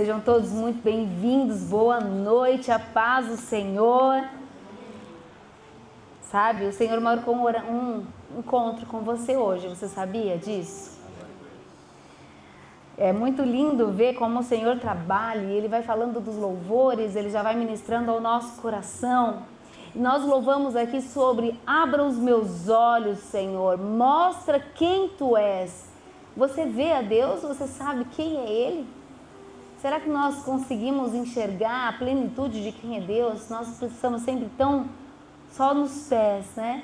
Sejam todos muito bem-vindos, boa noite, a paz do Senhor. Sabe, o Senhor marcou um encontro com você hoje, você sabia disso? É muito lindo ver como o Senhor trabalha, e Ele vai falando dos louvores, Ele já vai ministrando ao nosso coração. E nós louvamos aqui sobre: abra os meus olhos, Senhor, mostra quem Tu és. Você vê a Deus? Você sabe quem é Ele? Será que nós conseguimos enxergar a plenitude de quem é Deus? Nós precisamos sempre tão só nos pés, né?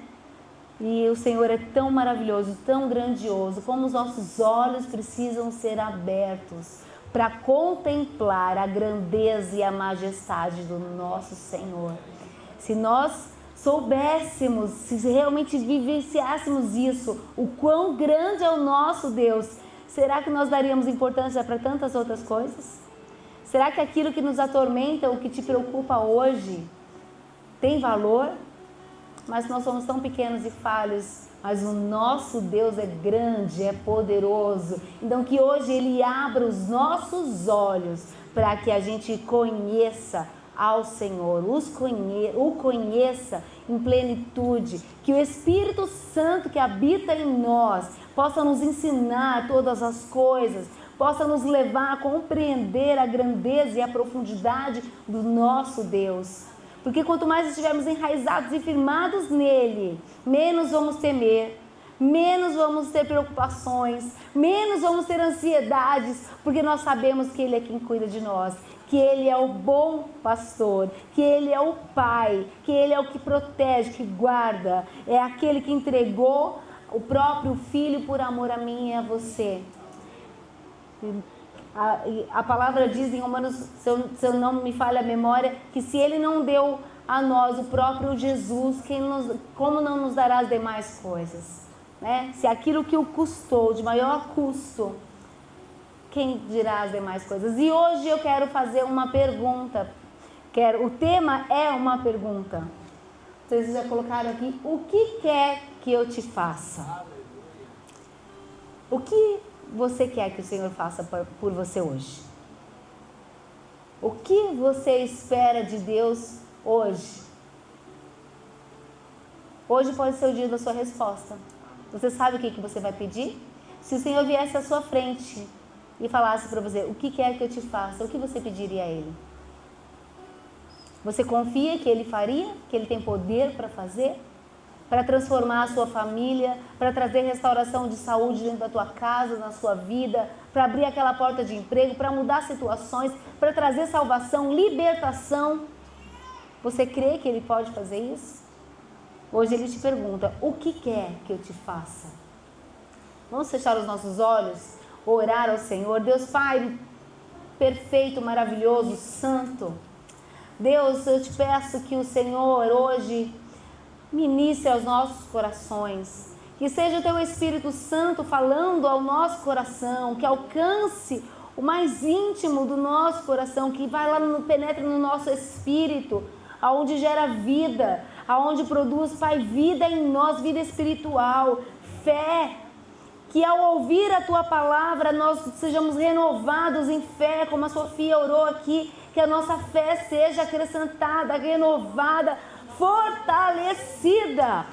E o Senhor é tão maravilhoso, tão grandioso, como os nossos olhos precisam ser abertos para contemplar a grandeza e a majestade do nosso Senhor. Se nós soubéssemos, se realmente vivenciássemos isso, o quão grande é o nosso Deus, será que nós daríamos importância para tantas outras coisas? Será que aquilo que nos atormenta, o que te preocupa hoje, tem valor? Mas nós somos tão pequenos e falhos, mas o nosso Deus é grande, é poderoso. Então que hoje Ele abra os nossos olhos para que a gente conheça ao Senhor, o conheça em plenitude, que o Espírito Santo que habita em nós possa nos ensinar todas as coisas, possa nos levar a compreender a grandeza e a profundidade do nosso Deus. Porque quanto mais estivermos enraizados e firmados nele, menos vamos temer, menos vamos ter preocupações, menos vamos ter ansiedades, porque nós sabemos que Ele é quem cuida de nós, que Ele é o bom pastor, que Ele é o Pai, que Ele é o que protege, que guarda, é aquele que entregou o próprio Filho por amor a mim e a você. A palavra diz em Romanos, se eu não me falha a memória, que se Ele não deu a nós o próprio Jesus, como não nos dará as demais coisas? Né? Se aquilo que o custou, de maior custo, quem dirá as demais coisas? E hoje eu quero fazer uma pergunta. O tema é uma pergunta. Vocês já colocaram aqui: o que quer que eu te faça? O que você quer que o Senhor faça por você hoje? O que você espera de Deus hoje? Hoje pode ser o dia da sua resposta. Você sabe o que você vai pedir? Se o Senhor viesse à sua frente e falasse para você: o que quer que eu te faça? O que você pediria a Ele? Você confia que Ele faria? Que Ele tem poder para fazer? Para transformar a sua família, para trazer restauração de saúde dentro da tua casa, na sua vida, para abrir aquela porta de emprego, para mudar situações, para trazer salvação, libertação. Você crê que Ele pode fazer isso? Hoje Ele te pergunta: o que quer que eu te faça? Vamos fechar os nossos olhos, orar ao Senhor. Deus Pai, perfeito, maravilhoso, santo. Deus, eu te peço que o Senhor hoje ministre aos nossos corações, que seja o Teu Espírito Santo falando ao nosso coração, que alcance o mais íntimo do nosso coração, que vai lá, penetre no nosso espírito, aonde gera vida, aonde produz, Pai, vida em nós, vida espiritual, fé, que ao ouvir a Tua palavra nós sejamos renovados em fé, como a Sofia orou aqui, que a nossa fé seja acrescentada, renovada, fortalecida,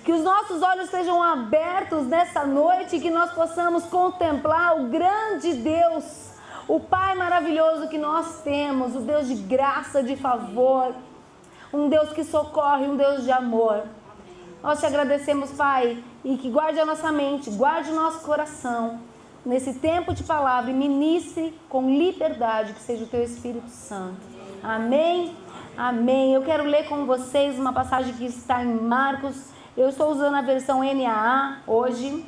que os nossos olhos sejam abertos nessa noite e que nós possamos contemplar o grande Deus, o Pai maravilhoso que nós temos, o Deus de graça, de favor, um Deus que socorre, um Deus de amor. Nós te agradecemos, Pai, e que guarde a nossa mente, guarde o nosso coração nesse tempo de palavra e ministre com liberdade, que seja o Teu Espírito Santo. Amém? Amém. Eu quero ler com vocês uma passagem que está em Marcos. Eu estou usando a versão NAA hoje.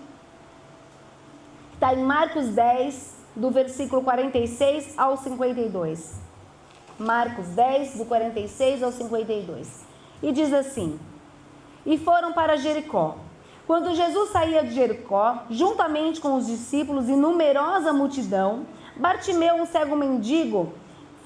Está em Marcos 10, do versículo 46 ao 52. Marcos 10, do 46 ao 52. E diz assim: e foram para Jericó. Quando Jesus saía de Jericó, juntamente com os discípulos e numerosa multidão, Bartimeu, um cego mendigo,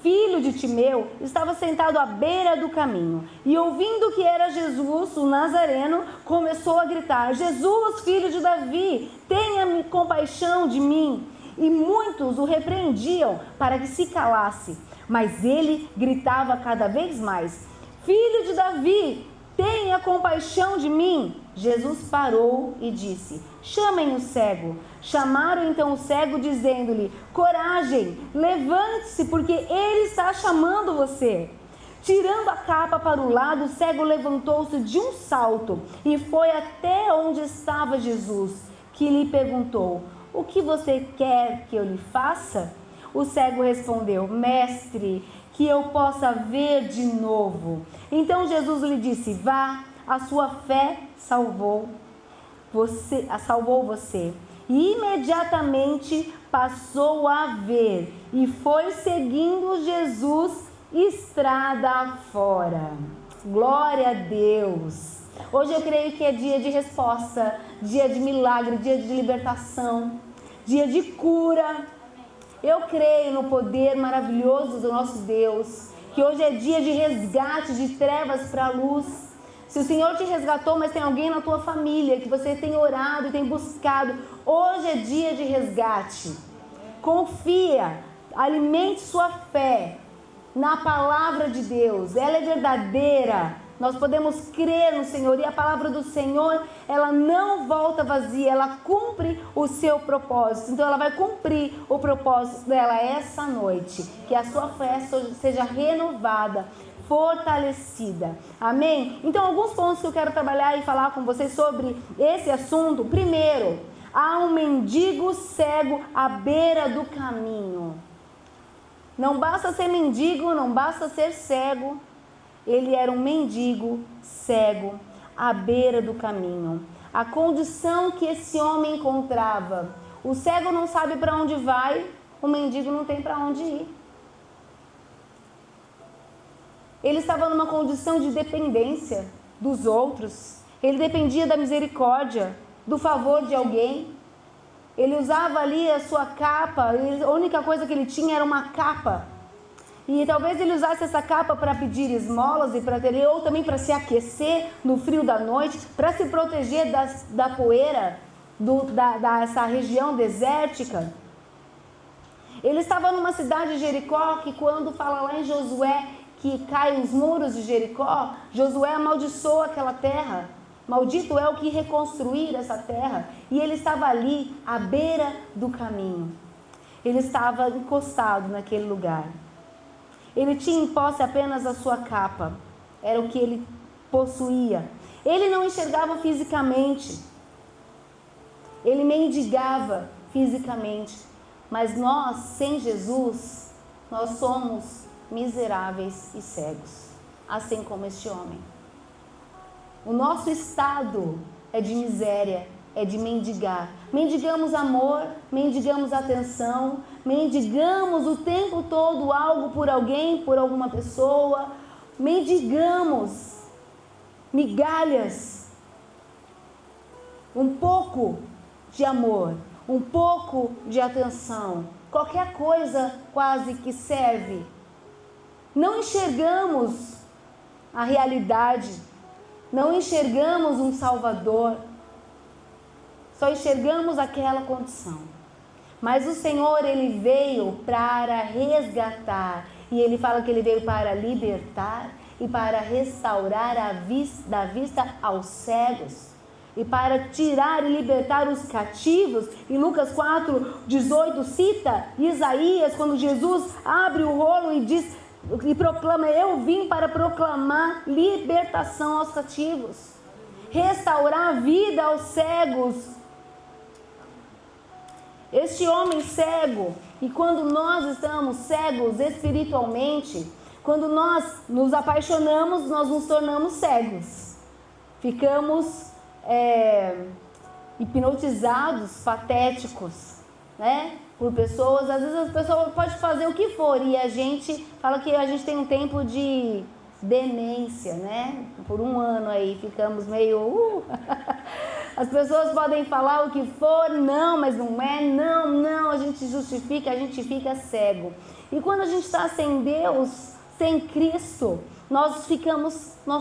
filho de Timeu, estava sentado à beira do caminho, e ouvindo que era Jesus, o Nazareno, começou a gritar: Jesus, filho de Davi, tenha compaixão de mim. e muitos o repreendiam para que se calasse. Mas ele gritava cada vez mais: Filho de Davi, tenha compaixão de mim. Jesus parou e disse: Chamem o cego. Chamaram então o cego, dizendo-lhe: Coragem, levante-se, porque ele está chamando você. Tirando a capa para o lado, o cego levantou-se de um salto e foi até onde estava Jesus, que lhe perguntou: O que você quer que eu lhe faça? O cego respondeu: Mestre, que eu possa ver de novo. Então Jesus lhe disse: Vá, a sua fé salvou você. E imediatamente passou a ver e foi seguindo Jesus estrada fora. Glória a Deus. Hoje eu creio que é dia de resposta, dia de milagre, dia de libertação, dia de cura. Eu creio no poder maravilhoso do nosso Deus, que hoje é dia de resgate de trevas para a luz. Se o Senhor te resgatou, mas tem alguém na tua família que você tem orado e tem buscado, hoje é dia de resgate. Confia, alimente sua fé na palavra de Deus, ela é verdadeira. Nós podemos crer no Senhor e a palavra do Senhor, ela não volta vazia, ela cumpre o seu propósito. Então ela vai cumprir o propósito dela essa noite, que a sua fé seja renovada, fortalecida. Amém? Então alguns pontos que eu quero trabalhar e falar com vocês sobre esse assunto. Primeiro, há um mendigo cego à beira do caminho. Não basta ser mendigo, não basta ser cego. Ele era um mendigo cego à beira do caminho. A condição que esse homem encontrava: o cego não sabe para onde vai, o mendigo não tem para onde ir. Ele estava numa condição de dependência dos outros. Ele dependia da misericórdia, do favor de alguém. Ele usava ali a sua capa, a única coisa que ele tinha era uma capa. E talvez ele usasse essa capa para pedir esmolas e para ter, ou também para se aquecer no frio da noite, para se proteger da poeira dessa região desértica. Ele estava numa cidade de Jericó, que quando fala lá em Josué que caem os muros de Jericó, Josué amaldiçoa aquela terra. Maldito é o que reconstruir essa terra. E ele estava ali, à beira do caminho. Ele estava encostado naquele lugar. Ele tinha em posse apenas a sua capa. Era o que ele possuía. Ele não enxergava fisicamente. Ele mendigava fisicamente. Mas nós, sem Jesus, nós somos miseráveis e cegos. Assim como este homem. O nosso estado é de miséria, é de mendigar. Mendigamos amor, mendigamos atenção, mendigamos o tempo todo algo por alguém, por alguma pessoa. Mendigamos migalhas, um pouco de amor, um pouco de atenção, qualquer coisa quase que serve. Não enxergamos a realidade, não enxergamos um Salvador, só enxergamos aquela condição. Mas o Senhor, Ele veio para resgatar, e Ele fala que Ele veio para libertar e para restaurar da vista aos cegos, e para tirar e libertar os cativos. E Lucas 4:18 cita Isaías, quando Jesus abre o rolo e diz e proclama: eu vim para proclamar libertação aos cativos, restaurar a vida aos cegos. Este homem cego, e quando nós estamos cegos espiritualmente, quando nós nos apaixonamos, nós nos tornamos cegos. Ficamos hipnotizados, patéticos, né? Por pessoas. Às vezes as pessoas podem fazer o que for e a gente fala que a gente tem um tempo de demência, né? Por um ano aí ficamos meio... As pessoas podem falar o que for, não, mas não é, não, a gente justifica, a gente fica cego. E quando a gente está sem Deus, sem Cristo, nós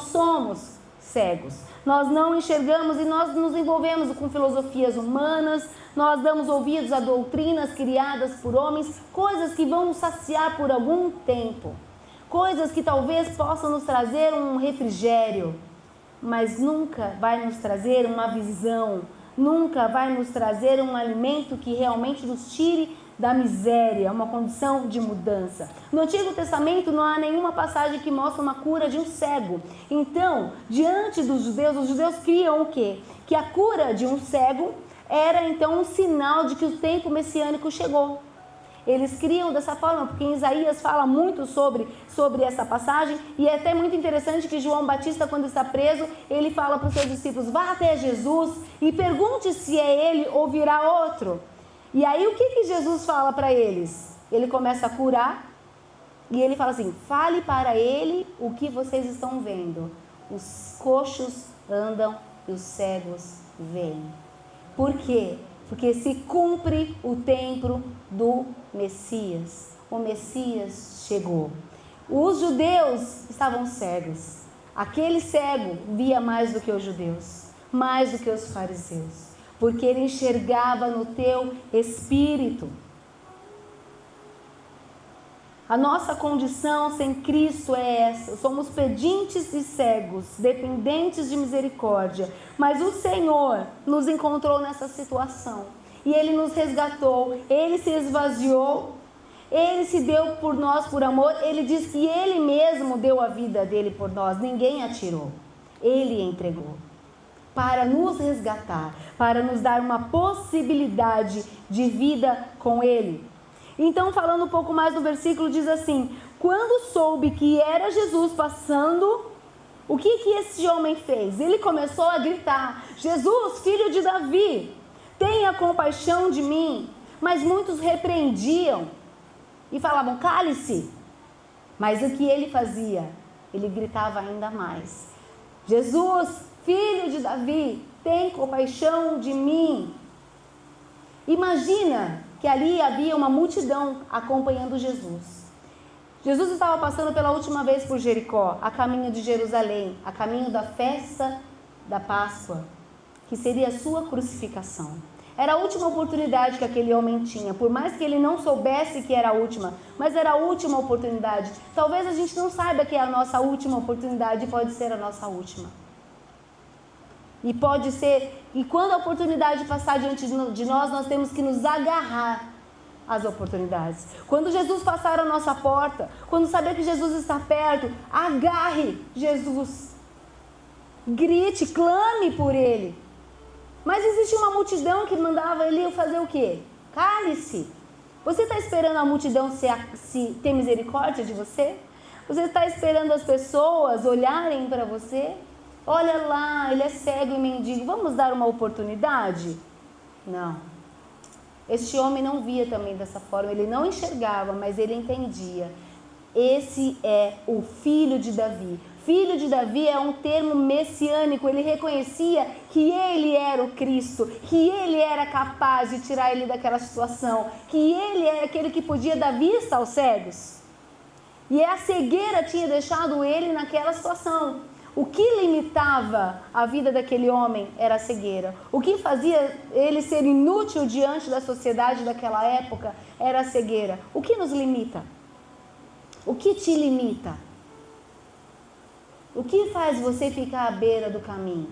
somos cegos. Nós não enxergamos e nós nos envolvemos com filosofias humanas, nós damos ouvidos a doutrinas criadas por homens, coisas que vão nos saciar por algum tempo, coisas que talvez possam nos trazer um refrigério, mas nunca vai nos trazer uma visão, nunca vai nos trazer um alimento que realmente nos tire da miséria, uma condição de mudança. No Antigo Testamento não há nenhuma passagem que mostre uma cura de um cego. Então, diante dos judeus, os judeus criam o quê? Que a cura de um cego era então um sinal de que o tempo messiânico chegou. Eles criam dessa forma, porque em Isaías fala muito sobre essa passagem, e é até muito interessante que João Batista, quando está preso, ele fala para os seus discípulos: vá até Jesus e pergunte se é ele ou virá outro. E aí o que Jesus fala para eles? Ele começa a curar e ele fala assim: fale para ele o que vocês estão vendo. Os coxos andam e os cegos veem. Por quê? Porque se cumpre o tempo do Messias. O Messias chegou. Os judeus estavam cegos. Aquele cego via mais do que os judeus, mais do que os fariseus, porque ele enxergava no teu espírito. A nossa condição sem Cristo é essa: somos pedintes e cegos, dependentes de misericórdia. Mas o Senhor nos encontrou nessa situação e Ele nos resgatou, Ele se esvaziou, Ele se deu por nós por amor. Ele diz que Ele mesmo deu a vida dele por nós, ninguém a tirou, Ele entregou para nos resgatar, para nos dar uma possibilidade de vida com Ele. Então, falando um pouco mais do versículo, diz assim: quando soube que era Jesus passando, o que esse homem fez? Ele começou a gritar: Jesus, filho de Davi, tenha compaixão de mim. Mas muitos repreendiam e falavam: cale-se. Mas o que ele fazia? Ele gritava ainda mais: Jesus, filho de Davi, tem compaixão de mim. Imagina que ali havia uma multidão acompanhando Jesus. Jesus estava passando pela última vez por Jericó, a caminho de Jerusalém, a caminho da festa da Páscoa, que seria a sua crucificação. Era a última oportunidade que aquele homem tinha, por mais que ele não soubesse que era a última, mas era a última oportunidade. Talvez a gente não saiba que é a nossa última oportunidade, pode ser a nossa última. E pode ser, e quando a oportunidade passar diante de nós, nós temos que nos agarrar às oportunidades. Quando Jesus passar a nossa porta, quando saber que Jesus está perto, agarre Jesus. Grite, clame por Ele. Mas existe uma multidão que mandava ele fazer o quê? Cale-se. Você está esperando a multidão se ter misericórdia de você? Você está esperando as pessoas olharem para você? Olha lá, ele é cego e mendigo, vamos dar uma oportunidade? Não. Este homem não via também dessa forma, ele não enxergava, mas ele entendia. Esse é o filho de Davi. Filho de Davi é um termo messiânico, ele reconhecia que ele era o Cristo, que ele era capaz de tirar ele daquela situação, que ele era aquele que podia dar vista aos cegos. E a cegueira tinha deixado ele naquela situação. O que limitava a vida daquele homem era a cegueira. O que fazia ele ser inútil diante da sociedade daquela época era a cegueira. O que nos limita? O que te limita? O que faz você ficar à beira do caminho?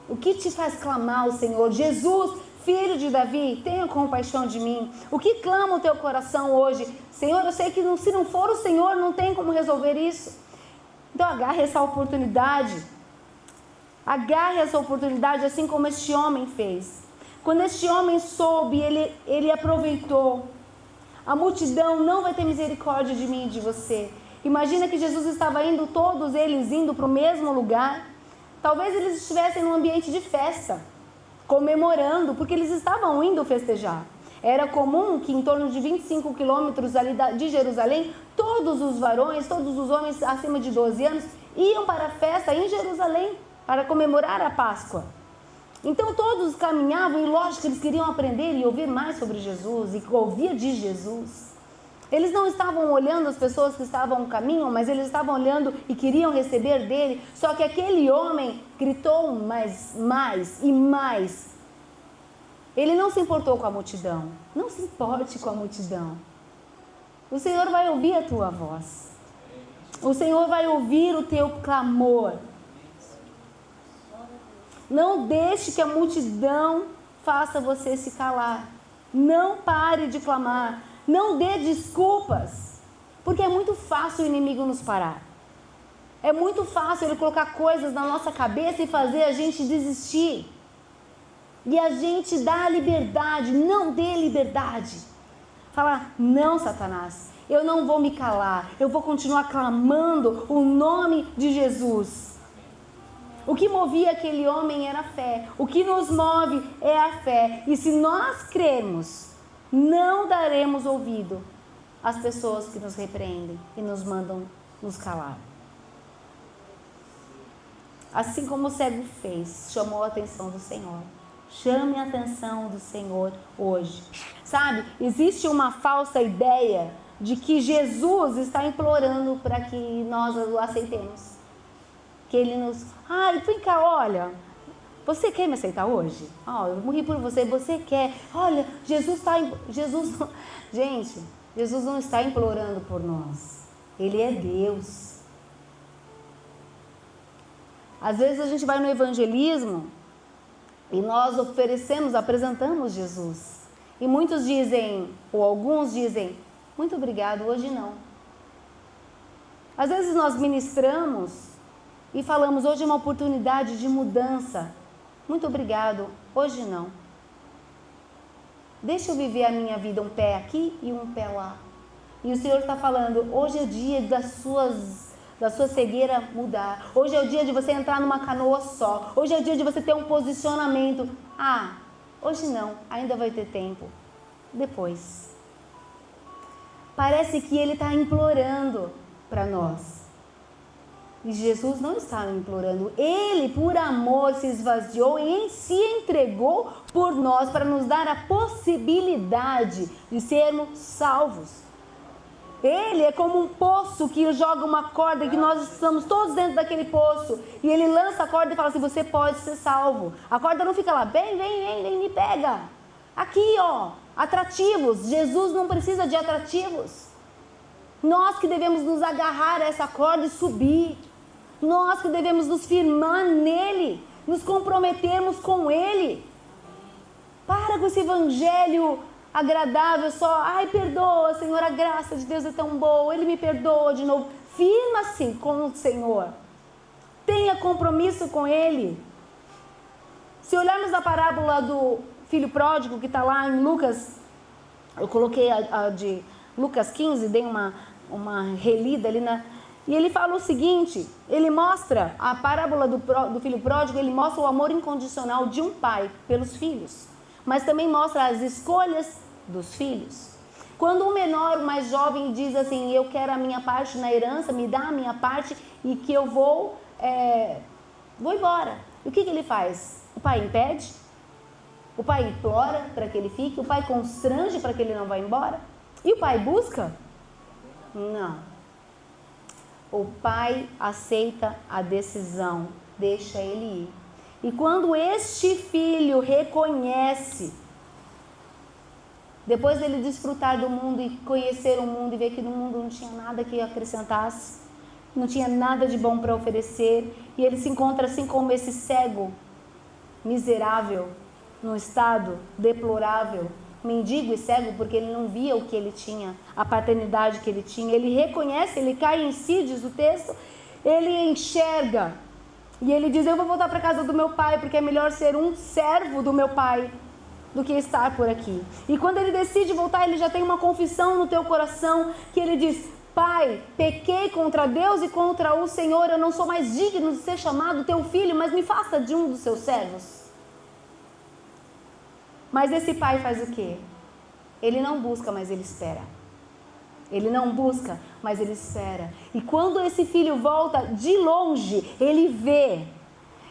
O que te faz clamar ao Senhor? Jesus, filho de Davi, tenha compaixão de mim. O que clama o teu coração hoje? Senhor, eu sei que se não for o Senhor, não tem como resolver isso. Então agarre essa oportunidade. Agarre essa oportunidade assim como este homem fez. Quando este homem soube, ele aproveitou. A multidão não vai ter misericórdia de mim e de você. Imagina que Jesus estava indo, todos eles indo para o mesmo lugar. Talvez eles estivessem num ambiente de festa, comemorando, porque eles estavam indo festejar. Era comum que em torno de 25 quilômetros ali de Jerusalém, todos os varões, todos os homens acima de 12 anos, iam para a festa em Jerusalém, para comemorar a Páscoa. Então todos caminhavam e lógico que eles queriam aprender e ouvir mais sobre Jesus e ouvir de Jesus. Eles não estavam olhando as pessoas que estavam no caminho, mas eles estavam olhando e queriam receber dele. Só que aquele homem gritou mais e mais. Ele não se importou com a multidão. Não se importe com a multidão. O Senhor vai ouvir a tua voz. O Senhor vai ouvir o teu clamor. Não deixe que a multidão faça você se calar. Não pare de clamar. Não dê desculpas. Porque é muito fácil o inimigo nos parar. É muito fácil ele colocar coisas na nossa cabeça e fazer a gente desistir. E a gente dá liberdade. Não dê liberdade. Falar, não, Satanás, eu não vou me calar. Eu vou continuar clamando o nome de Jesus. O que movia aquele homem era a fé. O que nos move é a fé. E se nós crermos, não daremos ouvido às pessoas que nos repreendem e nos mandam nos calar. Assim como o cego fez, chamou a atenção do Senhor. Chame a atenção do Senhor hoje. Sabe, existe uma falsa ideia de que Jesus está implorando para que nós o aceitemos. Que ele nos... vem cá, olha, você quer me aceitar hoje? Eu morri por você, você quer? Olha, Jesus não está implorando por nós. Ele é Deus. Às vezes a gente vai no evangelismo e nós apresentamos Jesus. E muitos dizem, ou alguns dizem, muito obrigado, hoje não. Às vezes nós ministramos e falamos, hoje é uma oportunidade de mudança. Muito obrigado, hoje não. Deixa eu viver a minha vida, um pé aqui e um pé lá. E o Senhor está falando, hoje é dia da sua cegueira mudar. Hoje é o dia de você entrar numa canoa só. Hoje é o dia de você ter um posicionamento. Hoje não, ainda vai ter tempo. Depois. Parece que ele está implorando para nós. E Jesus não está implorando. Ele, por amor, se esvaziou e se entregou por nós para nos dar a possibilidade de sermos salvos. Ele é como um poço que joga uma corda, que nós estamos todos dentro daquele poço. E ele lança a corda e fala assim, você pode ser salvo. A corda não fica lá, vem, me pega. Aqui, atrativos. Jesus não precisa de atrativos. Nós que devemos nos agarrar a essa corda e subir. Nós que devemos nos firmar nele, nos comprometermos com ele. Para com esse evangelho agradável, só, perdoa, Senhor, a graça de Deus é tão boa, Ele me perdoa de novo. Firma-se com o Senhor. Tenha compromisso com Ele. Se olharmos a parábola do filho pródigo, que está lá em Lucas, eu coloquei a de Lucas 15, dei uma relida ali e ele fala o seguinte, ele mostra, a parábola do filho pródigo, ele mostra o amor incondicional de um pai pelos filhos. Mas também mostra as escolhas dos filhos. Quando um menor, o mais jovem, diz assim, eu quero a minha parte na herança, me dá a minha parte e que eu vou embora. E o que ele faz? O pai impede? O pai implora para que ele fique? O pai constrange para que ele não vá embora? E o pai busca? Não. O pai aceita a decisão, deixa ele ir. E quando este filho reconhece, depois dele desfrutar do mundo e conhecer o mundo e ver que no mundo não tinha nada que acrescentasse, não tinha nada de bom para oferecer, e ele se encontra assim como esse cego, miserável, num estado deplorável, mendigo e cego, porque ele não via o que ele tinha, a paternidade que ele tinha. Ele reconhece, ele cai em si, diz o texto, ele enxerga. E ele diz, eu vou voltar para a casa do meu pai, porque é melhor ser um servo do meu pai do que estar por aqui. E quando ele decide voltar, ele já tem uma confissão no teu coração, que ele diz, pai, pequei contra Deus e contra o Senhor, eu não sou mais digno de ser chamado teu filho, mas me faça de um dos seus servos. Mas esse pai faz o quê? Ele não busca, mas ele espera. Ele não busca, mas ele espera. E quando esse filho volta, de longe, ele vê.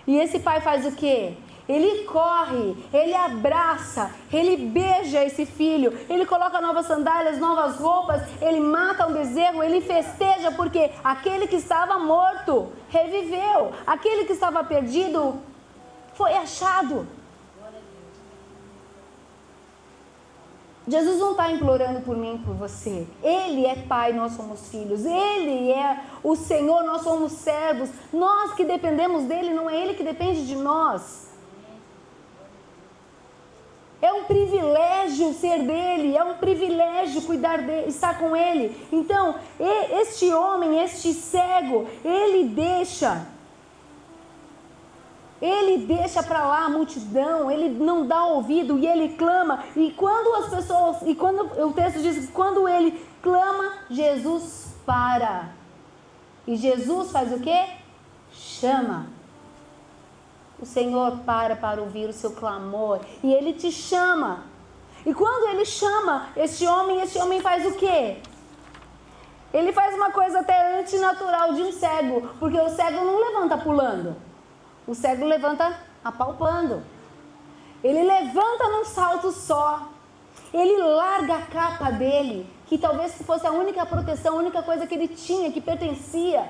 E esse pai faz o quê? Ele corre, ele abraça, ele beija esse filho, ele coloca novas sandálias, novas roupas, ele mata um bezerro, ele festeja, porque aquele que estava morto reviveu, aquele que estava perdido foi achado. Jesus não está implorando por mim e por você. Ele é Pai, nós somos filhos. Ele é o Senhor, nós somos servos. Nós que dependemos dele, não é ele que depende de nós. É um privilégio ser dele, é um privilégio cuidar dele, estar com ele. Então, este homem, este cego, ele deixa para lá a multidão, ele não dá ouvido e ele clama. E quando as pessoas, o texto diz que quando ele clama, Jesus para. E Jesus faz o quê? Chama. O Senhor para ouvir o seu clamor e ele te chama. E quando ele chama este homem faz o quê? Ele faz uma coisa até antinatural de um cego, porque o cego não levanta pulando. O cego levanta apalpando. Ele levanta num salto só. Ele larga a capa dele, que talvez fosse a única proteção, a única coisa que ele tinha, que pertencia.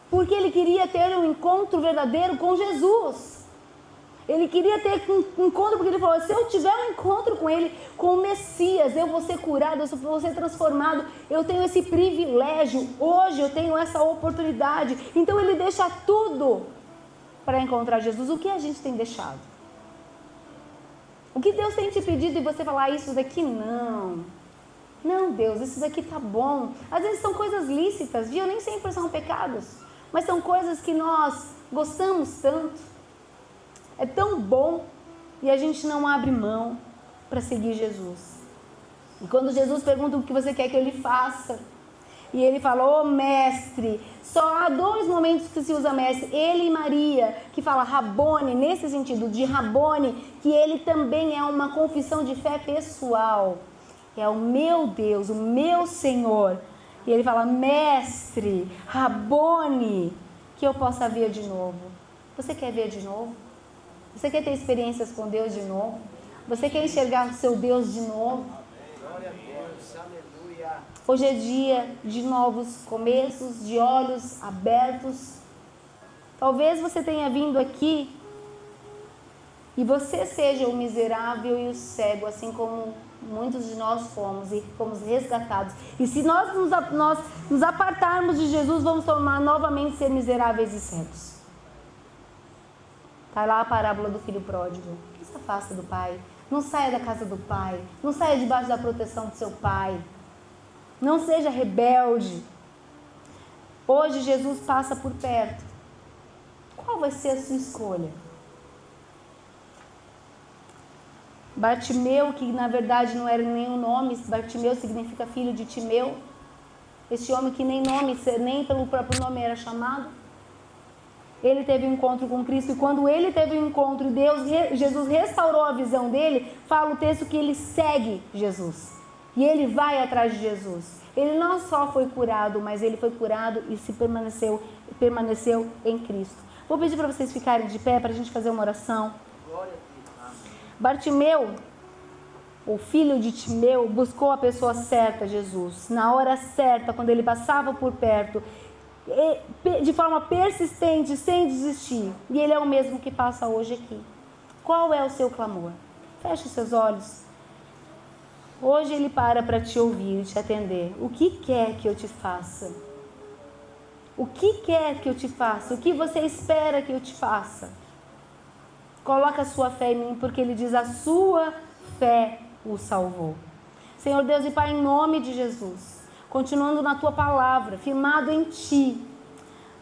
Porque ele queria ter um encontro verdadeiro com Jesus. Ele queria ter um encontro, porque ele falou, se eu tiver um encontro com ele, com o Messias, eu vou ser curado, eu vou ser transformado. Eu tenho esse privilégio, hoje eu tenho essa oportunidade. Então ele deixa tudo para encontrar Jesus. O que a gente tem deixado? O que Deus tem te pedido e você falar, isso daqui não. Não, Deus, isso daqui tá bom. Às vezes são coisas lícitas, viu? Nem sempre são pecados. Mas são coisas que nós gostamos tanto. É tão bom. E a gente não abre mão para seguir Jesus. E quando Jesus pergunta o que você quer que eu lhe faça, e ele falou, mestre, só há 2 momentos que se usa mestre, ele e Maria, que fala Rabone, nesse sentido de Rabone, que ele também é uma confissão de fé pessoal. É o meu Deus, o meu Senhor. E ele fala, mestre, Rabone, que eu possa ver de novo. Você quer ver de novo? Você quer ter experiências com Deus de novo? Você quer enxergar o seu Deus de novo? Glória a Deus, aleluia. Hoje é dia de novos começos, de olhos abertos. Talvez você tenha vindo aqui e você seja o miserável e o cego, assim como muitos de nós fomos e fomos resgatados. E se nós nos apartarmos de Jesus, vamos tornar novamente ser miseráveis e cegos. Está lá a parábola do filho pródigo. Não se afasta do pai. Não saia da casa do pai. Não saia debaixo da proteção do seu pai. Não seja rebelde. Hoje Jesus passa por perto. Qual vai ser a sua escolha? Bartimeu, que na verdade não era nenhum nome, Bartimeu significa filho de Timeu. Este homem que nem pelo próprio nome era chamado. Ele teve um encontro com Cristo e quando ele teve um encontro, Jesus restaurou a visão dele, fala o texto que ele segue Jesus. E ele vai atrás de Jesus. Ele não só foi curado, mas ele foi curado e permaneceu em Cristo. Vou pedir para vocês ficarem de pé para a gente fazer uma oração. Bartimeu, o filho de Timeu, buscou a pessoa certa, Jesus, na hora certa, quando ele passava por perto, de forma persistente, sem desistir. E ele é o mesmo que passa hoje aqui. Qual é o seu clamor? Feche os seus olhos. Hoje ele para te ouvir e te atender. O que quer que eu te faça? O que quer que eu te faça? O que você espera que eu te faça? Coloca a sua fé em mim, porque ele diz, a sua fé o salvou. Senhor Deus e Pai, em nome de Jesus, continuando na tua palavra, firmado em ti.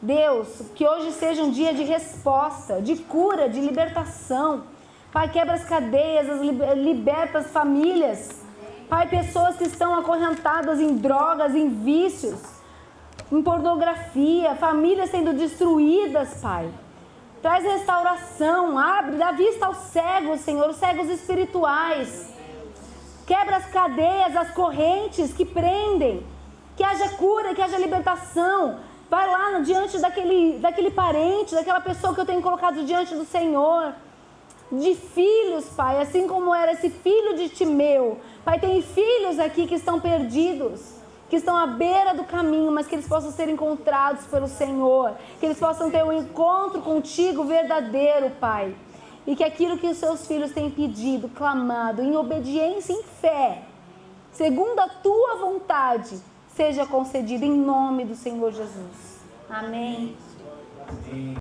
Deus, que hoje seja um dia de resposta, de cura, de libertação. Pai, quebra as cadeias, liberta as famílias. Pai, pessoas que estão acorrentadas em drogas, em vícios, em pornografia, famílias sendo destruídas, Pai. Traz restauração, abre, dá vista aos cegos, Senhor, os cegos espirituais. Quebra as cadeias, as correntes que prendem. Que haja cura, que haja libertação. Vai lá diante daquele parente, daquela pessoa que eu tenho colocado diante do Senhor. De filhos, Pai, assim como era esse filho de Timeu. Pai, tem filhos aqui que estão perdidos, que estão à beira do caminho, mas que eles possam ser encontrados pelo Senhor, que eles possam ter um encontro contigo verdadeiro, Pai. E que aquilo que os seus filhos têm pedido, clamado, em obediência, em fé, segundo a tua vontade, seja concedido em nome do Senhor Jesus. Amém.